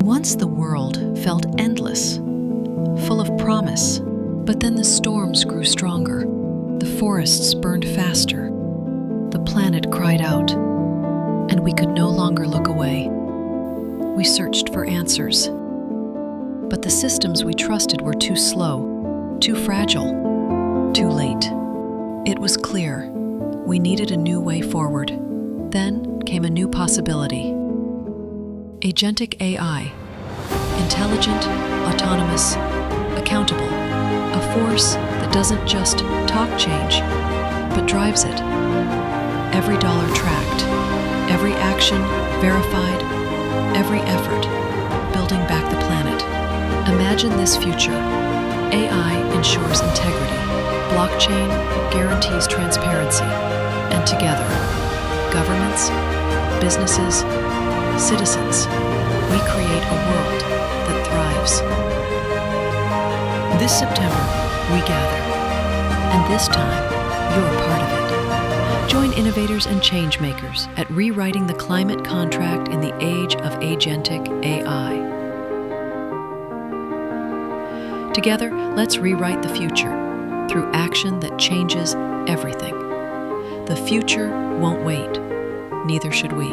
Once the world felt endless, full of promise, but then the storms grew stronger, the forests burned faster, the planet cried out, and we could no longer look away. We searched for answers, but the systems we trusted were too slow, too fragile, too late. It was clear we needed a new way forward. Then came a new possibility. Agentic AI, intelligent, autonomous, accountable, a force that doesn't just talk change, but drives it. Every dollar tracked, every action verified, every effort building back the planet. Imagine this future. AI ensures integrity, blockchain guarantees transparency, and together, governments, businesses, citizens, we create a world that thrives. This September, we gather, and this time, you're part of it. Join innovators and change makers at rewriting the climate contract in the age of agentic AI. Together, let's rewrite the future through action that changes everything. The future won't wait, neither should we.